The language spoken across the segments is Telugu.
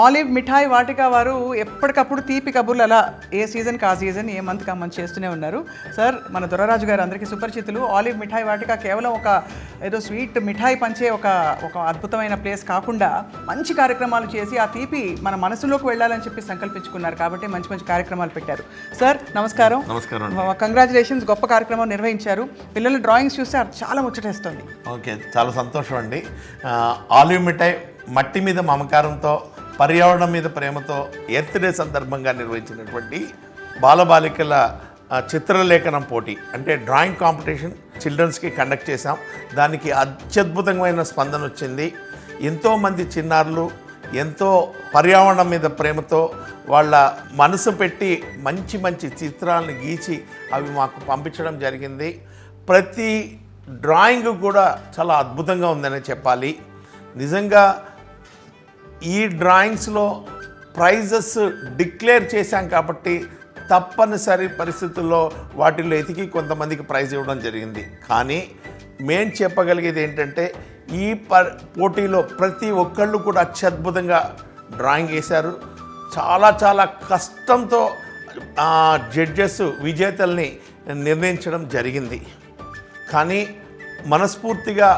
ఆలివ్ మిఠాయి వాటిక వారు ఎప్పటికప్పుడు తీపి కబుర్లు అలా ఏ సీజన్కి ఆ సీజన్ ఏ మంత్కి ఆ మంత్ చేస్తూనే ఉన్నారు. సార్, మన దొరరాజు గారు అందరికీ సుపరిచితులు. ఆలివ్ మిఠాయి వాటిక కేవలం ఒక ఏదో స్వీట్ మిఠాయి పంచే ఒక అద్భుతమైన ప్లేస్ కాకుండా మంచి కార్యక్రమాలు చేసి ఆ తీపి మన మనసులోకి వెళ్ళాలని చెప్పి సంకల్పించుకున్నారు. కాబట్టి మంచి మంచి కార్యక్రమాలు పెట్టారు. సార్ నమస్కారం. నమస్కారం. కంగ్రాచులేషన్స్, గొప్ప కార్యక్రమం నిర్వహించారు. పిల్లల డ్రాయింగ్స్ చూస్తే చాలా ముచ్చటేస్తుంది. ఓకే, చాలా సంతోషం అండి. ఆలివ్ మిఠాయి మట్టి మీద మమకారంతో, పర్యావరణం మీద ప్రేమతో ఎర్త్ డే సందర్భంగా నిర్వహించినటువంటి బాలబాలికల చిత్రలేఖనం పోటీ అంటే డ్రాయింగ్ కాంపిటీషన్ చిల్డ్రన్స్కి కండక్ట్ చేశాం. దానికి అత్యద్భుతమైన స్పందన వచ్చింది. ఎంతోమంది చిన్నారులు ఎంతో పర్యావరణం మీద ప్రేమతో వాళ్ళ మనసు పెట్టి మంచి మంచి చిత్రాలను గీచి అవి మాకు పంపించడం జరిగింది. ప్రతి డ్రాయింగ్ కూడా చాలా అద్భుతంగా ఉందనే చెప్పాలి. నిజంగా ఈ డ్రాయింగ్స్లో ప్రైజెస్ డిక్లేర్ చేశాం కాబట్టి తప్పనిసరి పరిస్థితుల్లో వాటిల్లో ఎతికి కొంతమందికి ప్రైజ్ ఇవ్వడం జరిగింది. కానీ మేము చెప్పగలిగేది ఏంటంటే ఈ పోటీలో ప్రతి ఒక్కళ్ళు కూడా అత్యద్భుతంగా డ్రాయింగ్ వేశారు. చాలా చాలా కష్టంతో జడ్జెస్ విజేతల్ని నిర్ణయించడం జరిగింది. కానీ మనస్ఫూర్తిగా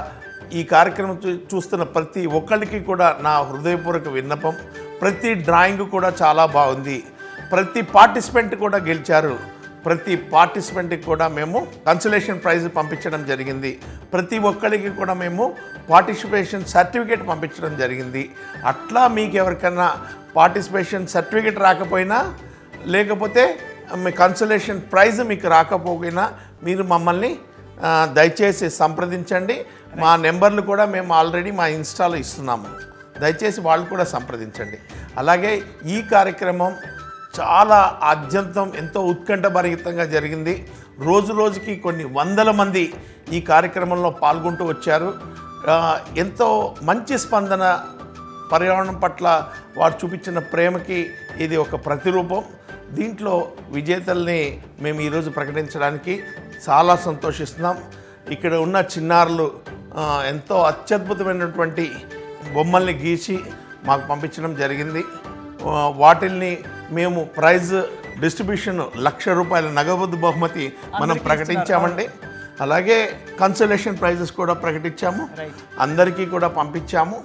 ఈ కార్యక్రమం చూస్తున్న ప్రతి ఒక్కరికి కూడా నా హృదయపూర్వక విన్నపం, ప్రతి డ్రాయింగ్ కూడా చాలా బాగుంది. ప్రతి పార్టిసిపెంట్ కూడా గెలిచారు. ప్రతి పార్టిసిపెంట్కి కూడా మేము కన్సలేషన్ ప్రైజ్ పంపించడం జరిగింది. ప్రతి ఒక్కరికి కూడా మేము పార్టిసిపేషన్ సర్టిఫికేట్ పంపించడం జరిగింది. అట్లా మీకు ఎవరికైనా పార్టిసిపేషన్ సర్టిఫికేట్ రాకపోయినా, లేకపోతే మీ కన్సలేషన్ ప్రైజ్ మీకు రాకపోయినా మీరు మమ్మల్ని దయచేసి సంప్రదించండి. మా నెంబర్లు కూడా మేము ఆల్రెడీ మా ఇన్స్టాలో ఇస్తున్నాము. దయచేసి వాళ్ళు కూడా సంప్రదించండి. అలాగే ఈ కార్యక్రమం చాలా ఆద్యంతం ఎంతో ఉత్కంఠభరితంగా జరిగింది. రోజు రోజుకి కొన్ని వందల మంది ఈ కార్యక్రమంలో పాల్గొంటూ వచ్చారు. ఎంతో మంచి స్పందన, పర్యావరణం పట్ల వారు చూపించిన ప్రేమకి ఇది ఒక ప్రతిరూపం. దీంట్లో విజేతల్ని మేము ఈరోజు ప్రకటించడానికి చాలా సంతోషిస్తున్నాం. ఇక్కడ ఉన్న చిన్నారులు ఎంతో అత్యద్భుతమైనటువంటి బొమ్మల్ని గీసి మాకు పంపించడం జరిగింది. వాటిల్ని మేము ప్రైజ్ డిస్ట్రిబ్యూషన్ ₹1,00,000 నగదు బహుమతి మనం ప్రకటించామండి. అలాగే కన్సలేషన్ ప్రైజెస్ కూడా ప్రకటించాము, అందరికీ కూడా పంపించాము.